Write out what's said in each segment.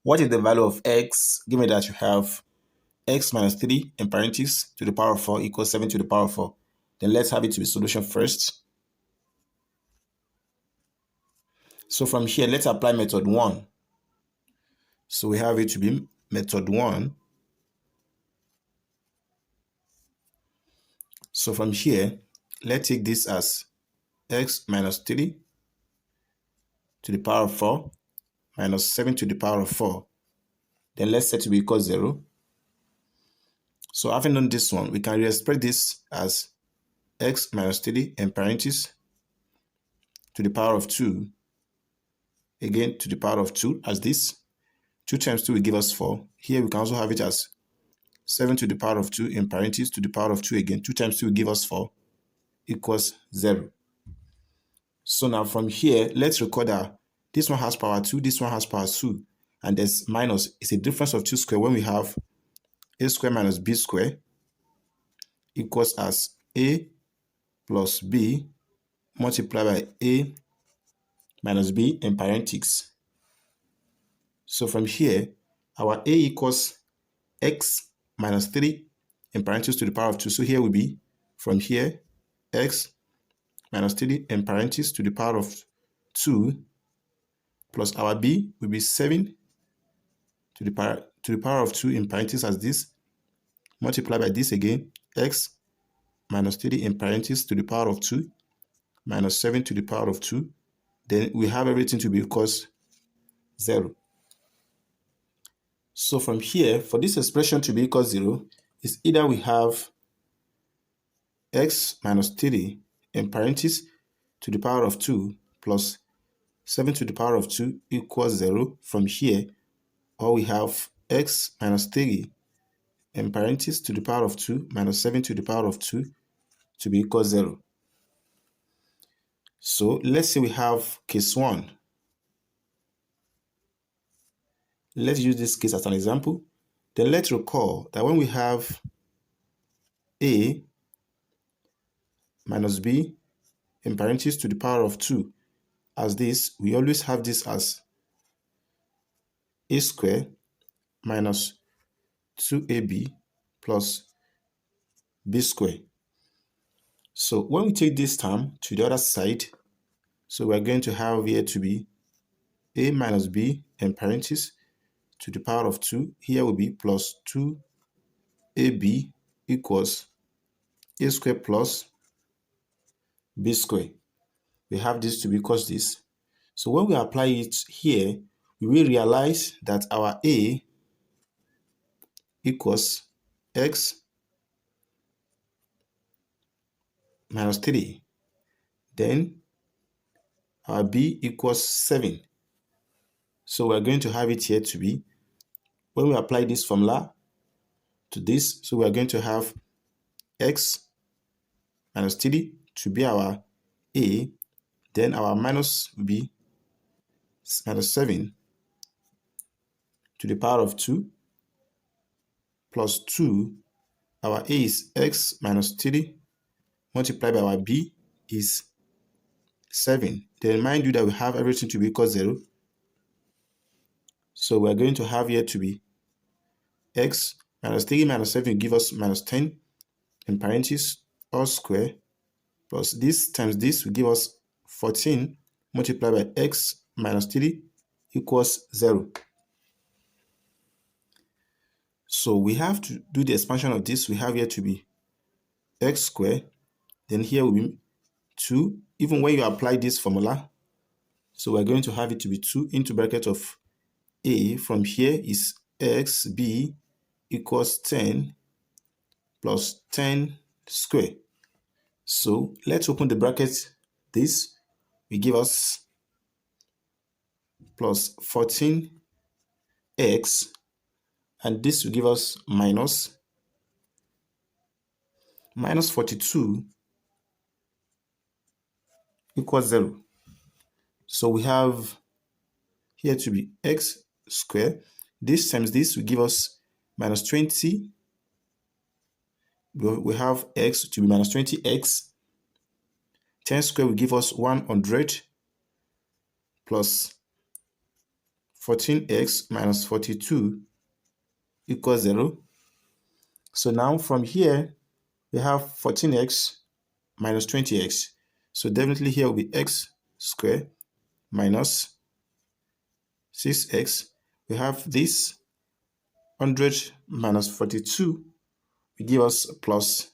what is the value of x, given that you have x minus 3 in parentheses to the power of 4 equals 7 to the power of 4. Then let's have it to be solution first. So from here, let's apply method 1. So we have it to be method 1. So from here, let's take this as x minus 3 to the power of 4 minus 7 to the power of 4. Then let's set to be equal 0. So having done this one, we can reexpress this as x minus 3 in parentheses to the power of 2, again to the power of 2 as this. 2 times 2 will give us 4. Here we can also have it as 7 to the power of 2 in parentheses to the power of 2 again. 2 times 2 will give us 4 equals 0. So now from here, let's record that this one has power 2, this one has power 2. And this minus is a difference of 2 squared when we have a squared minus b squared equals as a plus b multiplied by a minus b in parentheses. So from here, our a equals x minus 3 in parentheses to the power of 2. So here will be, from here, x minus 3 in parentheses to the power of 2 plus our b will be 7 to the power of 2 in parentheses as this, multiplied by this again, x minus 3 in parentheses to the power of 2 minus 7 to the power of 2. Then we have everything to be equals 0. So from here, for this expression to be equal 0, is either we have x minus 3 in parentheses to the power of 2 plus 7 to the power of 2 equals 0 from here, or we have x minus 3 in parentheses to the power of 2 minus 7 to the power of 2 to be equal 0. So let's say we have case 1. Let's use this case as an example. Then let's recall that when we have a minus b in parentheses to the power of 2 as this, we always have this as a squared minus 2ab plus b squared. So when we take this term to the other side, so we're going to have here to be a minus b in parentheses to the power of 2. Here will be plus 2ab equals a squared plus b squared. We have this to be equals this. So when we apply it here, we will realize that our a equals x minus 3. Then our b equals 7. So we're going to have it here to be, when we apply this formula to this, so we're going to have x minus 3 to be our a, then our minus will be minus 7 to the power of 2 plus 2. Our a is x minus 3 multiplied by our b is 7. Then remind you that we have everything to be equal 0. So we're going to have here to be x minus 3 minus 7 will give us minus 10 in parentheses all square plus this times this will give us 14 multiplied by x minus 3 equals 0. So we have to do the expansion of this. We have here to be x squared. Then here will be 2. Even when you apply this formula, so we're going to have it to be 2 into bracket of a. From here is xb equals 10 plus 10 squared. So let's open the bracket. This will give us plus 14x, and this will give us minus 42 equals 0. So we have here to be x squared. This times this will give us minus 20. We have x to be minus 20x. 10 squared will give us 100 plus 14x minus 42 equals 0. So now from here, we have 14x minus 20x. So definitely here will be x squared minus 6x. We have this 100 minus 42 will give us plus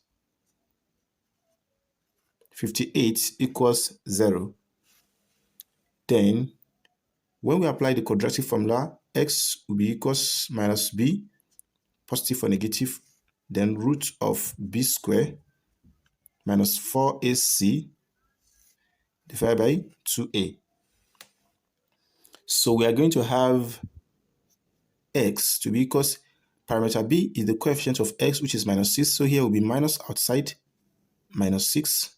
58 equals 0. Then, when we apply the quadratic formula, x will be equals minus b, positive or negative, then root of b squared minus 4ac divided by 2a. So we are going to have x to be equals, parameter b is the coefficient of x, which is minus 6. So here will be minus outside, minus 6,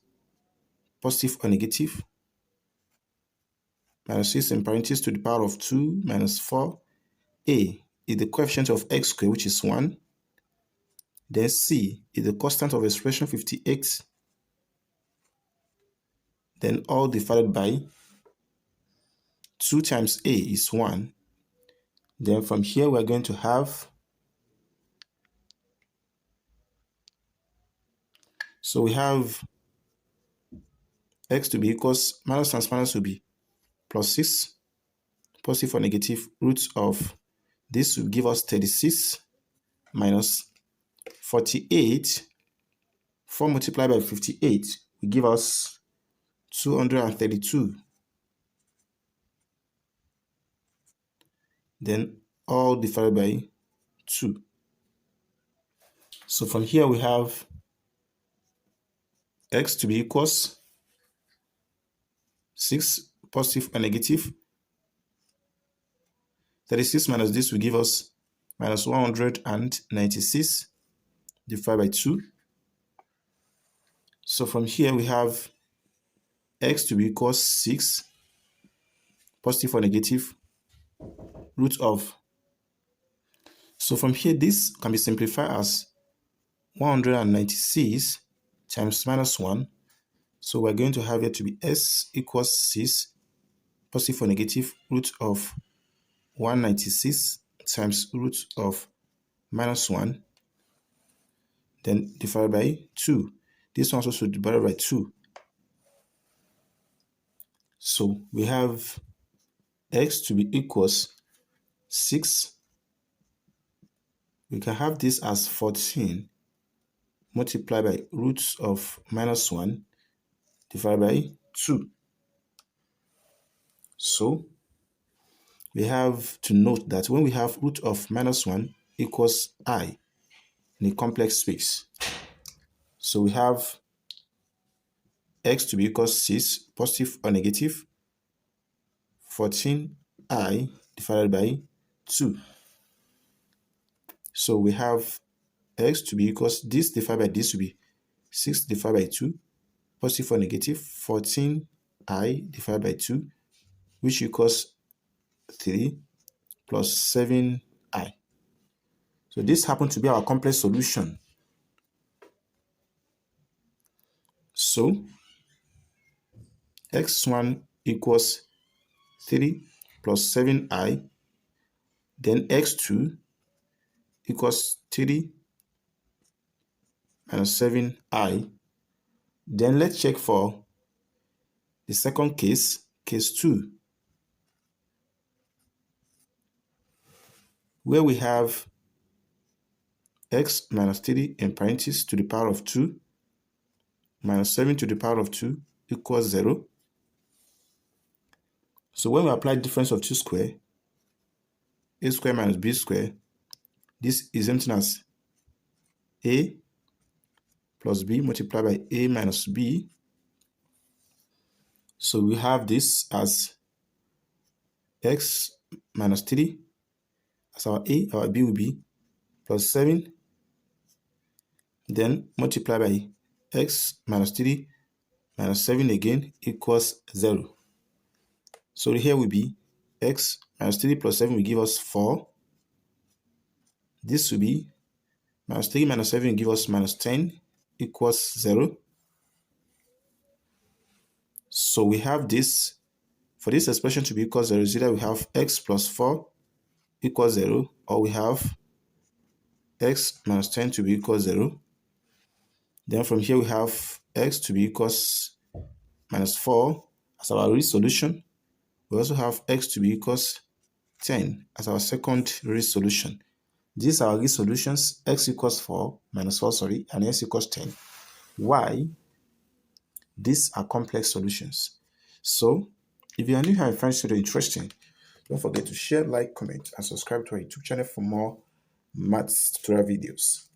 positive or negative, minus 6 in parentheses to the power of 2 minus 4. A is the coefficient of x squared, which is 1. Then c is the constant of expression 58. Then all divided by 2 times a is 1. Then from here we're going to have, so we have x to be equals, minus times minus will be plus 6, positive or negative, root of this will give us 36 minus 48. 4 multiplied by 58 will give us 232. Then all divided by 2. So from here we have x to be equals 6, positive and negative. 36 minus this will give us minus 196 divided by 2. So from here we have x to be equals 6, positive or negative, root of. So from here this can be simplified as 196 times minus 1. So we're going to have it to be s equals 6, positive or negative, root of 196 times root of minus 1, then divided by 2. This one also divided by 2. So we have x to be equals 6. We can have this as 14 multiplied by root of minus 1 divided by 2. So we have to note that when we have root of minus 1 equals I in a complex space, so we have x to be equals 6, positive or negative, 14i divided by 2. So we have x to be equals, this divided by this will be 6 divided by 2, positive or negative, 14i divided by 2, which equals 3 plus 7i. So this happened to be our complex solution. So x1 equals 3 plus 7i, then x2 equals 3 minus 7i. Then let's check for the second case, case 2, where we have x minus 3 in parentheses to the power of 2 minus 7 to the power of 2 equals 0. So when we apply difference of 2 square, a square minus b square, this is written as a plus b multiplied by a minus b. So we have this as x minus 3 as our a, our b will be plus 7, then multiply by x minus 3 minus 7 again equals 0. So here will be x minus 3 plus 7 will give us 4. This will be minus 3 minus 7 will give us minus 10 equals 0. So we have this For this expression to be equal to 0, either we have x plus 4 equals 0, or we have x minus 10 to be equal to 0. Then from here we have x to be equals minus 4 as our real solution. We also have x to be equals 10 as our second real solution. These are our real solutions: x equals 4, minus 4, sorry, and x equals 10. Why? These are complex solutions. So, if you are new here and find this video interesting, don't forget to share, like, comment, and subscribe to our YouTube channel for more maths tutorial videos.